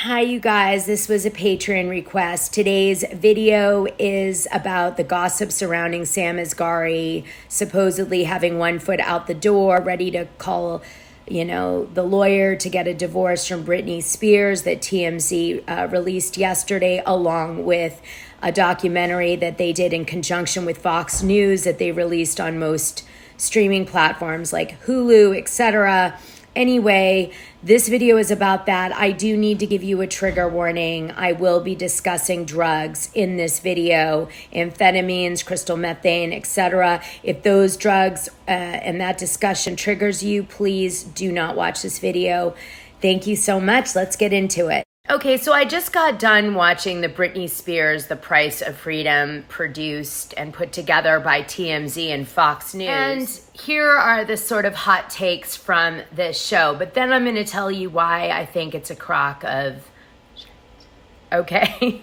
Hi, you guys. This was a Patreon request. Today's video is about the gossip surrounding Sam Asghari supposedly having one foot out the door, ready to call, the lawyer to get a divorce from Britney Spears that TMZ released yesterday, along with a documentary that they did in conjunction with Fox News that they released on most streaming platforms like Hulu, etc. Anyway, this video is about that. I do need to give you a trigger warning. I will be discussing drugs in this video, amphetamines, crystal methane, etc. If those drugs and that discussion triggers you, please do not watch this video. Thank you so much. Let's get into it. Okay, so I just got done watching the Britney Spears, The Price of Freedom, produced and put together by TMZ and Fox News. And here are the sort of hot takes from this show. But then I'm going to tell you why I think it's a crock of shit. Okay.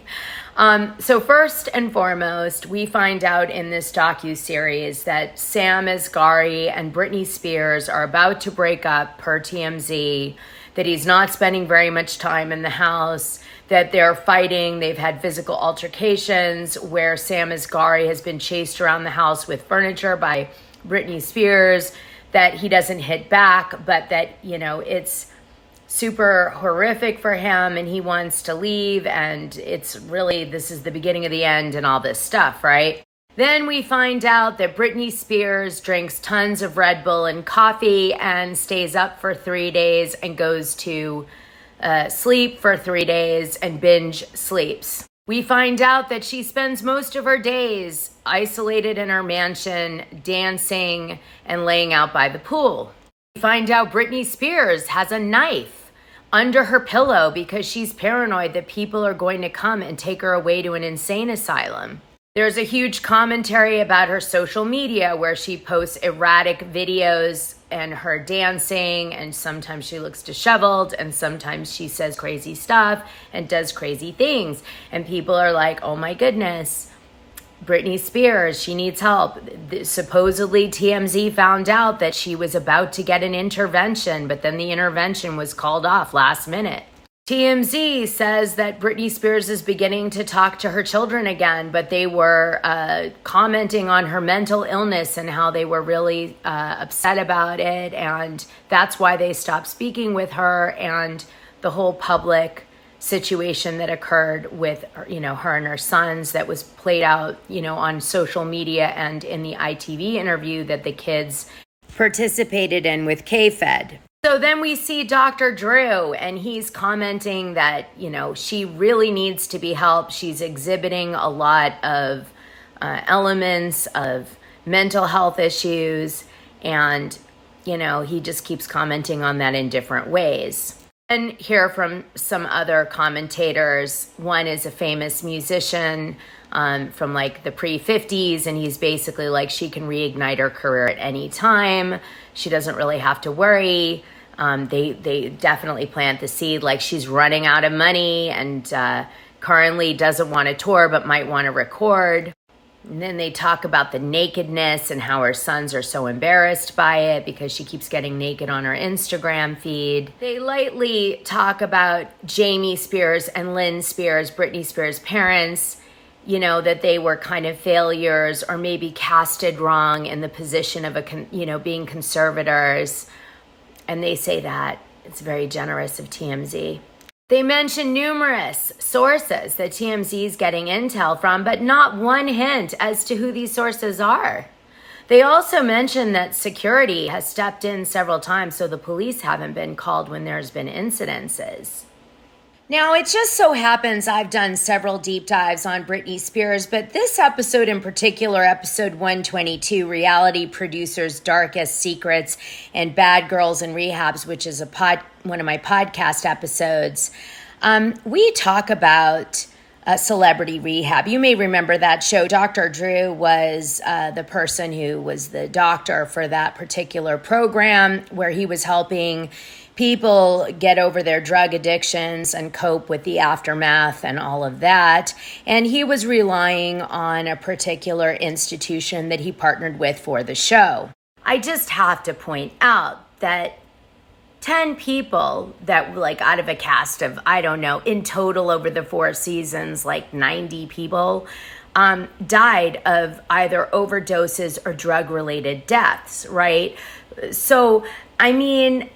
So first and foremost, we find out in this docuseries that Sam Asghari and Britney Spears are about to break up per TMZ, that he's not spending very much time in the house, that they're fighting. They've had physical altercations where Sam Asghari has been chased around the house with furniture by Britney Spears, that he doesn't hit back, but that, it's super horrific for him and he wants to leave, and it's really, this is the beginning of the end and all this stuff, right? Then we find out that Britney Spears drinks tons of Red Bull and coffee and stays up for 3 days and goes to sleep for 3 days and binge sleeps. We find out that she spends most of her days isolated in her mansion, dancing and laying out by the pool. We find out Britney Spears has a knife under her pillow because she's paranoid that people are going to come and take her away to an insane asylum. There's a huge commentary about her social media where she posts erratic videos and her dancing, and sometimes she looks disheveled and sometimes she says crazy stuff and does crazy things. And people are like, oh my goodness, Britney Spears, she needs help. Supposedly TMZ found out that she was about to get an intervention, but then the intervention was called off last minute. TMZ says that Britney Spears is beginning to talk to her children again, but they were commenting on her mental illness and how they were really upset about it, and that's why they stopped speaking with her, and the whole public situation that occurred with, her and her sons that was played out, on social media and in the ITV interview that the kids participated in with K-Fed. So then we see Dr. Drew, and he's commenting that, she really needs to be helped. She's exhibiting a lot of elements of mental health issues, and, he just keeps commenting on that in different ways. And hear from some other commentators. One is a famous musician from like the pre-50s, and he's basically like, she can reignite her career at any time. She doesn't really have to worry. They definitely plant the seed like she's running out of money and currently doesn't want to tour but might want to record. And then they talk about the nakedness and how her sons are so embarrassed by it because she keeps getting naked on her Instagram feed. They lightly talk about Jamie Spears and Lynn Spears, Britney Spears' parents, that they were kind of failures or maybe casted wrong in the position of being conservators. And they say that it's very generous of TMZ. They mention numerous sources that TMZ is getting intel from, but not one hint as to who these sources are. They also mention that security has stepped in several times, so the police haven't been called when there's been incidences. Now, it just so happens I've done several deep dives on Britney Spears, but this episode in particular, episode 122, Reality Producers' Darkest Secrets and Bad Girls in Rehabs, which is one of my podcast episodes, we talk about celebrity rehab. You may remember that show. Dr. Drew was the person who was the doctor for that particular program where he was helping people get over their drug addictions and cope with the aftermath and all of that. And he was relying on a particular institution that he partnered with for the show. I just have to point out that 10 people that like out of a cast of, I don't know, in total over the 4 seasons, like 90 people died of either overdoses or drug-related deaths, right? So, I mean,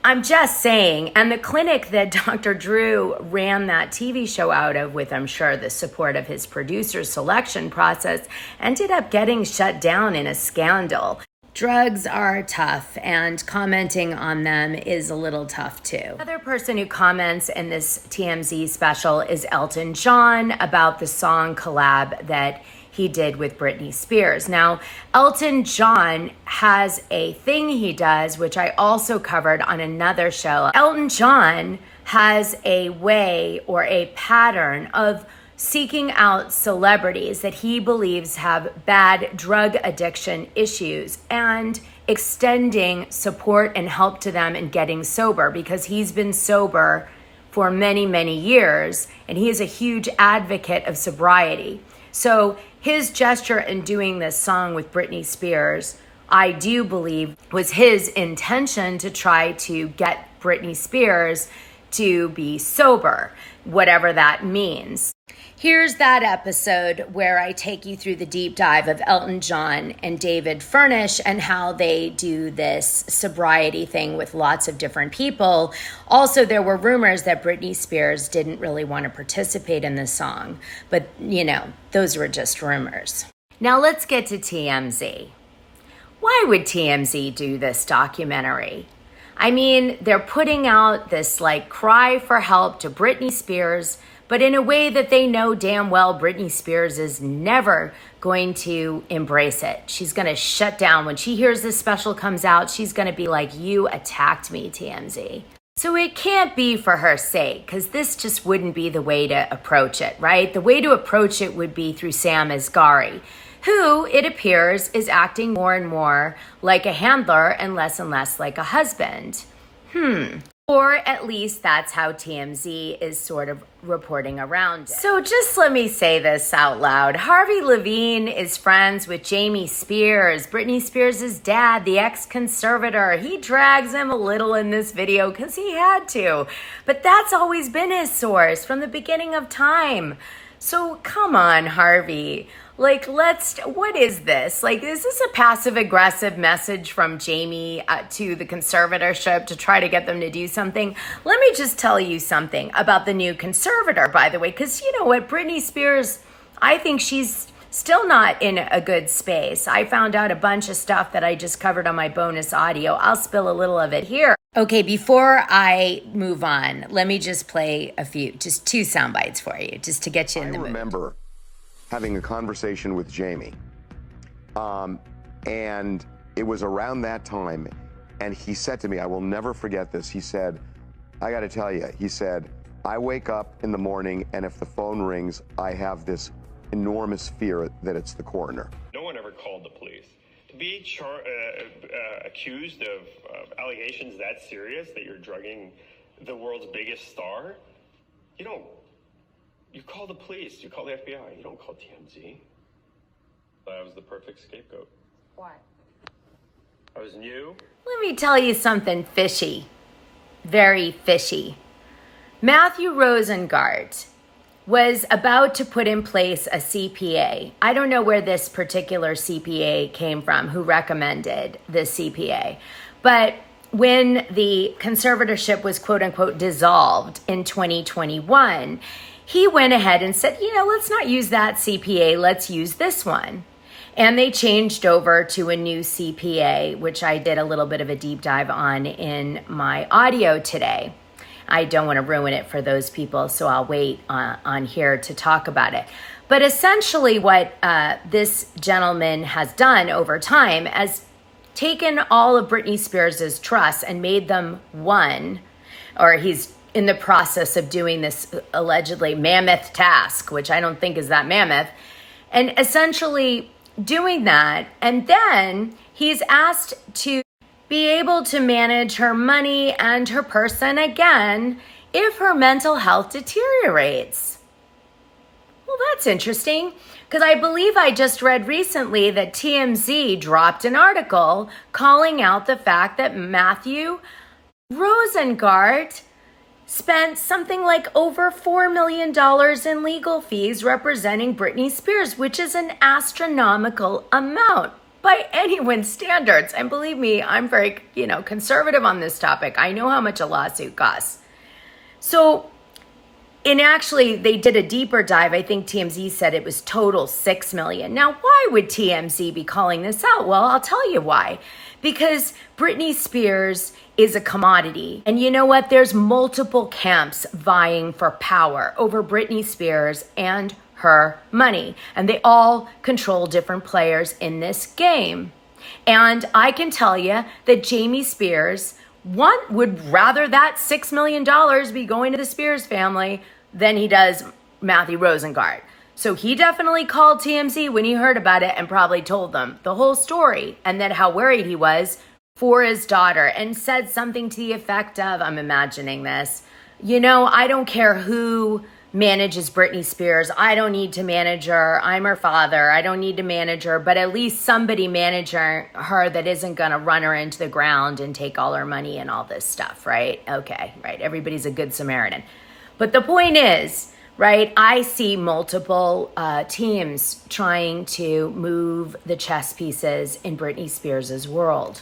I'm just saying, and the clinic that Dr. Drew ran that TV show out of with, I'm sure, the support of his producer selection process, ended up getting shut down in a scandal. Drugs are tough, and commenting on them is a little tough too. Another person who comments in this TMZ special is Elton John about the song collab that he did with Britney Spears. Now, Elton John has a thing he does, which I also covered on another show. Elton John has a way or a pattern of seeking out celebrities that he believes have bad drug addiction issues and extending support and help to them in getting sober, because he's been sober for many, many years, and he is a huge advocate of sobriety. So his gesture in doing this song with Britney Spears, I do believe, was his intention to try to get Britney Spears to be sober, whatever that means. Here's that episode where I take you through the deep dive of Elton John and David Furnish and how they do this sobriety thing with lots of different people. Also, there were rumors that Britney Spears didn't really want to participate in the song, but you know, those were just rumors. Now let's get to TMZ. Why would TMZ do this documentary? I mean, they're putting out this like cry for help to Britney Spears, but in a way that they know damn well Britney Spears is never going to embrace it. She's going to shut down. When she hears this special comes out, she's going to be like, you attacked me, TMZ. So it can't be for her sake, because this just wouldn't be the way to approach it, right? The way to approach it would be through Sam Asghari, who, it appears, is acting more and more like a handler and less like a husband. Or at least that's how TMZ is sort of reporting around it. So just let me say this out loud. Harvey Levine is friends with Jamie Spears, Britney Spears' dad, the ex-conservator. He drags him a little in this video because he had to. But that's always been his source from the beginning of time. So come on, Harvey. Like, what is this? Like, is this a passive-aggressive message from Jamie to the conservatorship to try to get them to do something? Let me just tell you something about the new conservator, by the way, because you know what? Britney Spears, I think she's still not in a good space. I found out a bunch of stuff that I just covered on my bonus audio. I'll spill a little of it here. Okay, before I move on, let me just play just 2 sound bites for you, just to get you in the mood. I remember having a conversation with Jamie, and it was around that time, and he said to me, I will never forget this, he said, I gotta tell you, he said, I wake up in the morning, and if the phone rings, I have this enormous fear that it's the coroner. No one ever called the police. To be accused of allegations that serious, that you're drugging the world's biggest star, you call the police, you call the FBI, you don't call TMZ. I was the perfect scapegoat. Why? I was new. Let me tell you something fishy. Very fishy. Matthew Rosengard was about to put in place a CPA. I don't know where this particular CPA came from, who recommended this CPA. But when the conservatorship was quote unquote dissolved in 2021, he went ahead and said, let's not use that CPA, let's use this one. And they changed over to a new CPA, which I did a little bit of a deep dive on in my audio today. I don't want to ruin it for those people, so I'll wait on here to talk about it. But essentially what this gentleman has done over time is taken all of Britney Spears' trusts and made them one, or he's in the process of doing this allegedly mammoth task, which I don't think is that mammoth, and essentially doing that. And then he's asked to be able to manage her money and her person again if her mental health deteriorates. Well, that's interesting, because I believe I just read recently that TMZ dropped an article calling out the fact that Matthew Rosengard spent something like over $4 million in legal fees representing Britney Spears, which is an astronomical amount by anyone's standards. And believe me, I'm very, conservative on this topic. I know how much a lawsuit costs. So, actually, they did a deeper dive. I think TMZ said it was total $6 million. Now, why would TMZ be calling this out? Well, I'll tell you why. Because Britney Spears is a commodity. And you know what? There's multiple camps vying for power over Britney Spears and her money. And they all control different players in this game. And I can tell you that Jamie Spears would rather that $6 million be going to the Spears family than he does Matthew Rosengard. So he definitely called TMZ when he heard about it and probably told them the whole story and then how worried he was for his daughter and said something to the effect of, I'm imagining this, I don't care who manages Britney Spears. I don't need to manage her. I'm her father. I don't need to manage her, but at least somebody manage her that isn't going to run her into the ground and take all her money and all this stuff, right? Okay, right. Everybody's a good Samaritan. But the point is, right, I see multiple teams trying to move the chess pieces in Britney Spears' world.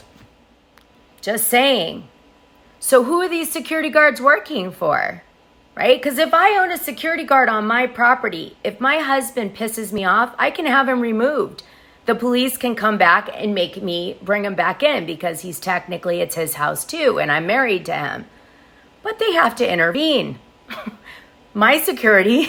Just saying. So who are these security guards working for? Right? Because if I own a security guard on my property, if my husband pisses me off, I can have him removed. The police can come back and make me bring him back in because it's his house too, and I'm married to him. But they have to intervene. My security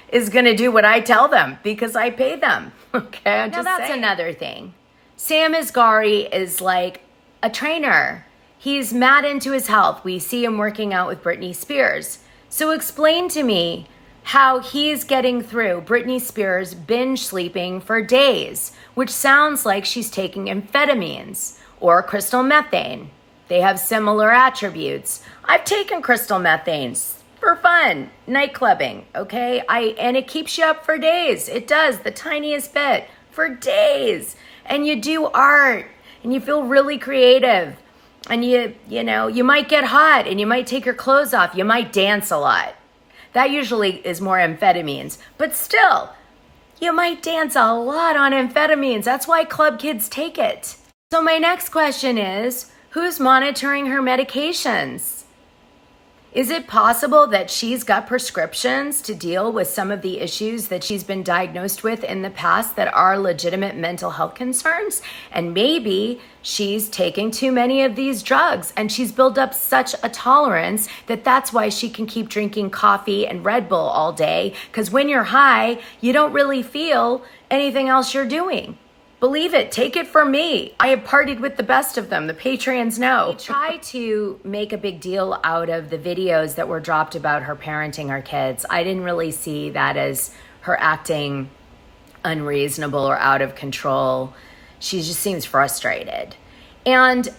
is going to do what I tell them because I pay them. Okay, now that's another thing. Sam Asghari is like a trainer. He's mad into his health. We see him working out with Britney Spears. So explain to me how he's getting through Britney Spears binge sleeping for days, which sounds like she's taking amphetamines or crystal methane. They have similar attributes. I've taken crystal methanes for fun, night clubbing, okay? And it keeps you up for days. It does, the tiniest bit, for days. And you do art, and you feel really creative. And you might get hot, and you might take your clothes off. You might dance a lot. That usually is more amphetamines. But still, you might dance a lot on amphetamines. That's why club kids take it. So my next question is, who's monitoring her medications? Is it possible that she's got prescriptions to deal with some of the issues that she's been diagnosed with in the past that are legitimate mental health concerns? And maybe she's taking too many of these drugs and she's built up such a tolerance that that's why she can keep drinking coffee and Red Bull all day. Because when you're high, you don't really feel anything else you're doing. Believe it, take it from me. I have partied with the best of them. The Patreons know. They try to make a big deal out of the videos that were dropped about her parenting her kids. I didn't really see that as her acting unreasonable or out of control. She just seems frustrated. And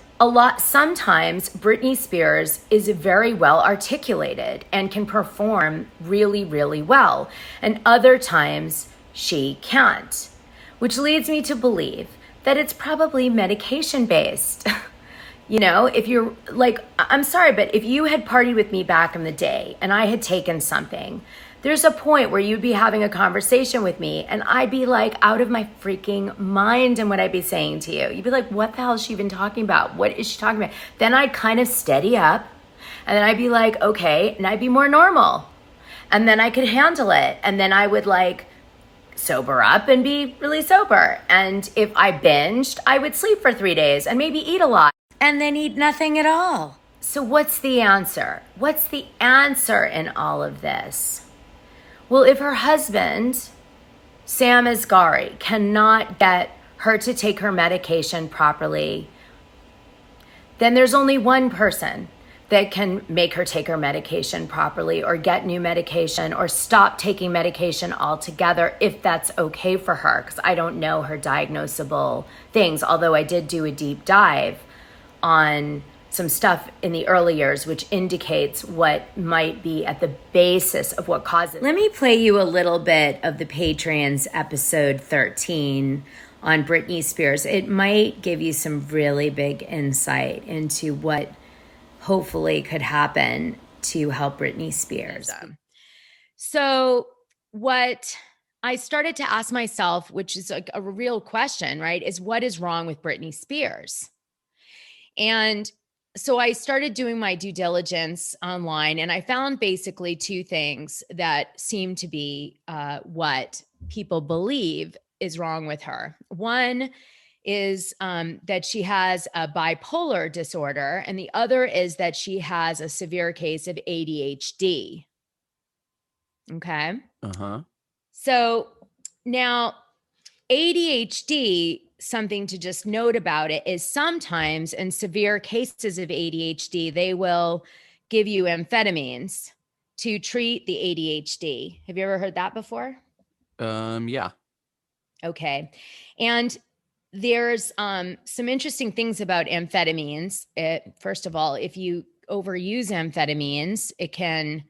sometimes Britney Spears is very well articulated and can perform really, really well. And other times she can't. Which leads me to believe that it's probably medication-based. If you're like, I'm sorry, but if you had partied with me back in the day and I had taken something, there's a point where you'd be having a conversation with me and I'd be like out of my freaking mind in what I'd be saying to you. You'd be like, what the hell is she even talking about? What is she talking about? Then I'd kind of steady up and then I'd be like, okay, and I'd be more normal. And then I could handle it. And then I would sober up and be really sober. And if I binged, I would sleep for 3 days and maybe eat a lot and then eat nothing at all. So what's the answer? What's the answer in all of this? Well, if her husband, Sam Asghari, cannot get her to take her medication properly, then there's only one person that can make her take her medication properly or get new medication or stop taking medication altogether if that's okay for her, because I don't know her diagnosable things, although I did do a deep dive on some stuff in the early years which indicates what might be at the basis of what causes. Let me play you a little bit of the Patreon's episode 13 on Britney Spears. It might give you some really big insight into what hopefully could happen to help Britney Spears. So what I started to ask myself, which is like a real question, right, is what is wrong with Britney Spears? And so I started doing my due diligence online, and I found basically two things that seem to be what people believe is wrong with her. One is that she has a bipolar disorder, and the other is that she has a severe case of ADHD. Okay. Uh-huh. So now ADHD, something to just note about it is sometimes in severe cases of ADHD, they will give you amphetamines to treat the ADHD. Have you ever heard that before? Yeah. Okay. And there's some interesting things about amphetamines. First of all, if you overuse amphetamines, it can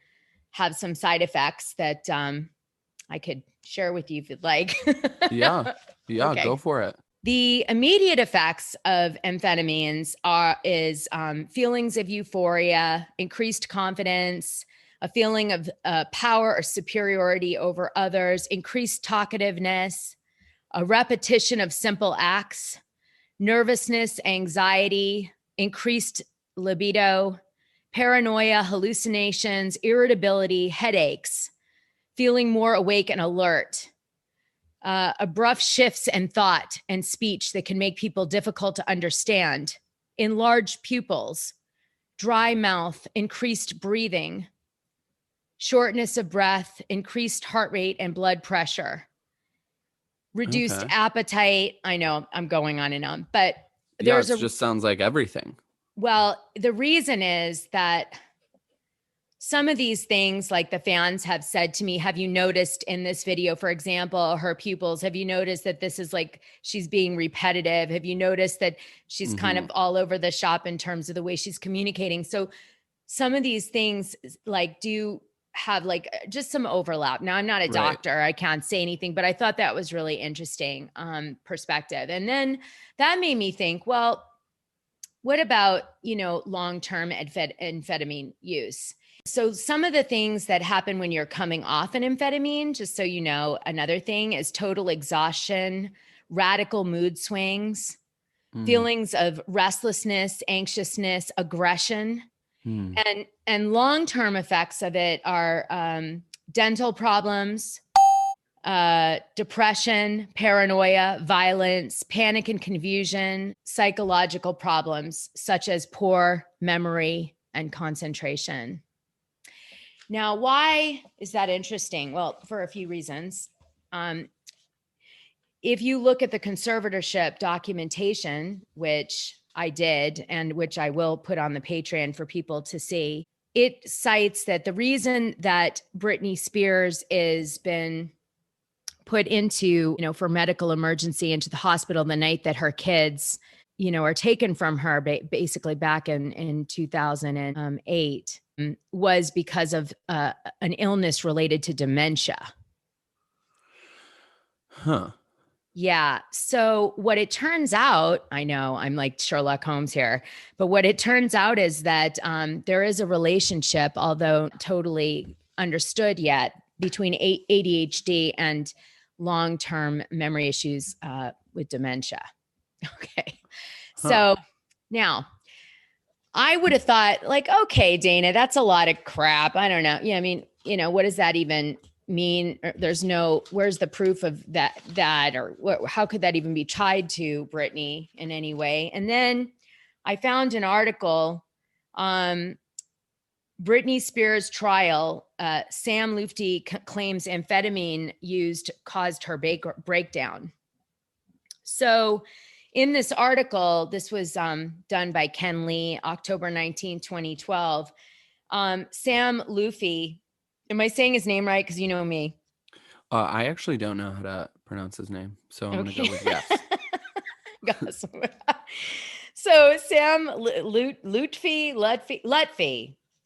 have some side effects that I could share with you if you'd like. Yeah. Okay. Go for it. The immediate effects of amphetamines is feelings of euphoria, increased confidence, a feeling of power or superiority over others, increased talkativeness, a repetition of simple acts, nervousness, anxiety, increased libido, paranoia, hallucinations, irritability, headaches, feeling more awake and alert, abrupt shifts in thought and speech that can make people difficult to understand, enlarged pupils, dry mouth, increased breathing, shortness of breath, increased heart rate and blood pressure, reduced appetite. I know I'm going on and on, but there's just sounds like everything. Well, the reason is that some of these things, like the fans have said to me, have you noticed in this video, for example, her pupils, have you noticed that this is like, she's being repetitive? Have you noticed that she's kind of all over the shop in terms of the way she's communicating? So some of these things like do have like just some overlap. Now I'm not a doctor. I can't say anything, but I thought that was really interesting perspective. And then that made me think, well, what about, long-term amphetamine use? So some of the things that happen when you're coming off an amphetamine, just so you know, another thing is total exhaustion, radical mood swings, feelings of restlessness, anxiousness, aggression. And long-term effects of it are dental problems, depression, paranoia, violence, panic and confusion, psychological problems such as poor memory and concentration. Now, why is that interesting? Well, for a few reasons. If you look at the conservatorship documentation, which I did and which I will put on the Patreon for people to see, it cites that the reason that Britney Spears has been put into, for medical emergency into the hospital the night that her kids, are taken from her basically back in 2008 was because of an illness related to dementia. Huh. Yeah. So what it turns out, I know I'm like Sherlock Holmes here, but what it turns out is that there is a relationship, although totally understood yet, between ADHD and long-term memory issues with dementia. Okay. So now I would have thought like, okay, Dana, that's a lot of crap. I don't know. Yeah. I mean, what does that even mean? Where's the proof of that, or how could that even be tied to Britney in any way? And then I found an article, Britney Spears trial, Sam Lufty claims amphetamine used caused her breakdown. So in this article, this was done by Ken Lee, October 19, 2012. Sam Lufty, am I saying his name right? Because you know me. I actually don't know how to pronounce his name, so I'm going to go with yes. So Sam Lutfi.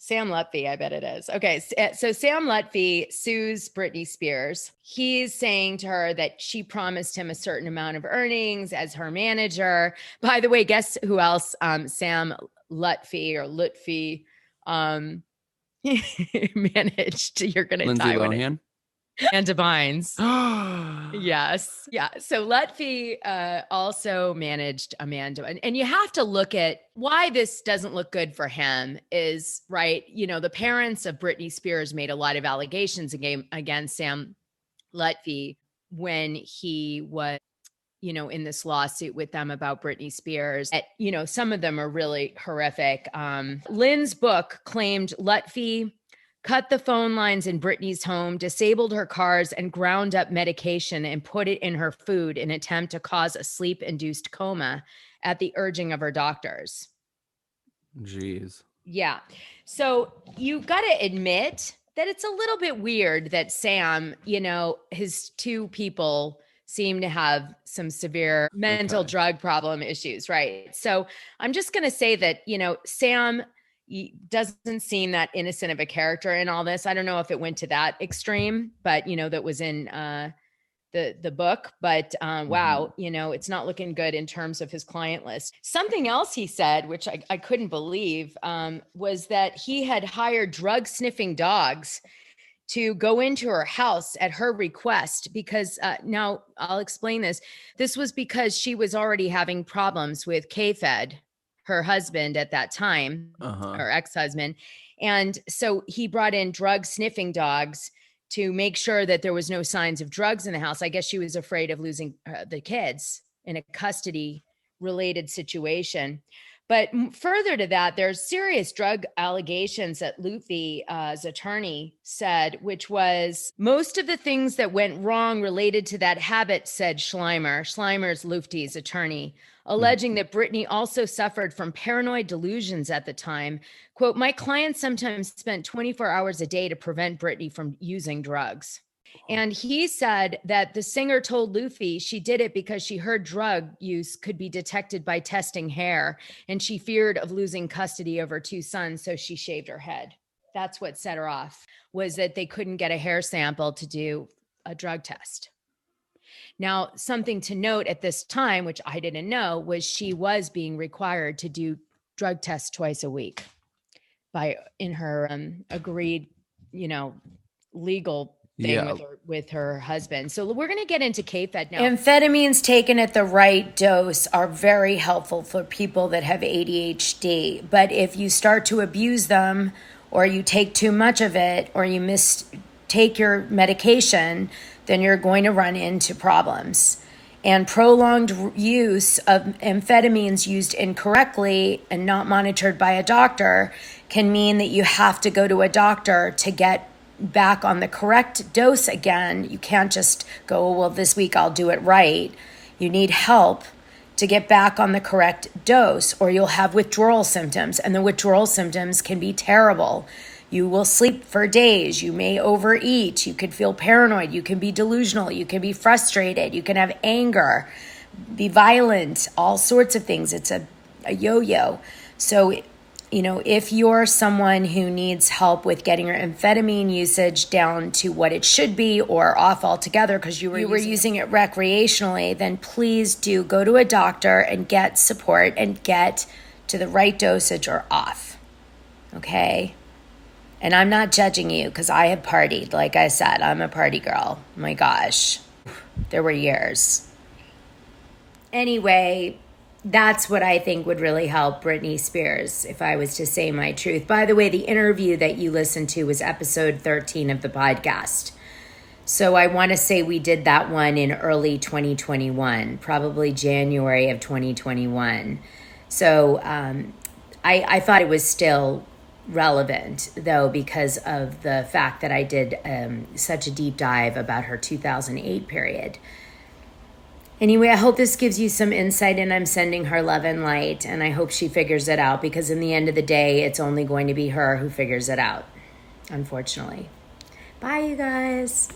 Sam Lutfi, I bet it is. Okay, so Sam Lutfi sues Britney Spears. He's saying to her that she promised him a certain amount of earnings as her manager. By the way, guess who else Sam Lutfi managed? You're going to Lindsay die when Lohan. And Divines. Yes. Yeah. So Lutfi also managed Amanda. And you have to look at why this doesn't look good for him is, right, the parents of Britney Spears made a lot of allegations against Sam Lutfi when he was, in this lawsuit with them about Britney Spears. Some of them are really horrific. Lynn's book claimed Lutfi cut the phone lines in Britney's home, disabled her cars, and ground up medication and put it in her food in an attempt to cause a sleep-induced coma at the urging of her doctors. Jeez. Yeah. So you got to admit that it's a little bit weird that Sam, his two people seem to have some severe mental drug problem issues, right? So I'm just going to say that, Sam doesn't seem that innocent of a character in all this. I don't know if it went to that extreme, but that was in the book. But wow, it's not looking good in terms of his client list. Something else he said, which I couldn't believe, was that he had hired drug sniffing dogs to go into her house at her request because now I'll explain this. This was because she was already having problems with K-Fed, her husband at that time, her ex-husband. And so he brought in drug sniffing dogs to make sure that there was no signs of drugs in the house. I guess she was afraid of losing the kids in a custody related situation. But further to that, there's serious drug allegations that Lutfi's attorney said, which was most of the things that went wrong related to that habit, said Schleimer. Schleimer's Lutfi's attorney, alleging that Britney also suffered from paranoid delusions at the time. Quote, my client sometimes spent 24 hours a day to prevent Britney from using drugs. And he said that the singer told Lutfi she did it because she heard drug use could be detected by testing hair, and she feared of losing custody of her two sons, so she shaved her head. That's what set her off, was that they couldn't get a hair sample to do a drug test. Now, something to note at this time, which I didn't know, was she was being required to do drug tests twice a week in her agreed, legal thing with her husband. So we're going to get into K-Fed now. Amphetamines taken at the right dose are very helpful for people that have ADHD. But if you start to abuse them, or you take too much of it, or you mistake your medication, then you're going to run into problems. And prolonged use of amphetamines used incorrectly and not monitored by a doctor can mean that you have to go to a doctor to get back on the correct dose again. You can't just go, well, this week I'll do it right. You need help to get back on the correct dose, or you'll have withdrawal symptoms, and the withdrawal symptoms can be terrible. You will sleep for days. You may overeat. You could feel paranoid. You can be delusional. You can be frustrated. You can have anger, be violent, all sorts of things. It's a yo-yo. So, if you're someone who needs help with getting your amphetamine usage down to what it should be or off altogether because you were using it recreationally, then please do go to a doctor and get support and get to the right dosage or off. Okay? And I'm not judging you because I have partied. Like I said, I'm a party girl. My gosh, there were years. Anyway, that's what I think would really help Britney Spears, if I was to say my truth. By the way, the interview that you listened to was episode 13 of the podcast. So I want to say we did that one in early 2021, probably January of 2021. So I thought it was still relevant, though, because of the fact that I did such a deep dive about her 2008 period. Anyway, I hope this gives you some insight, and I'm sending her love and light, and I hope she figures it out, because in the end of the day, it's only going to be her who figures it out, unfortunately. Bye, you guys.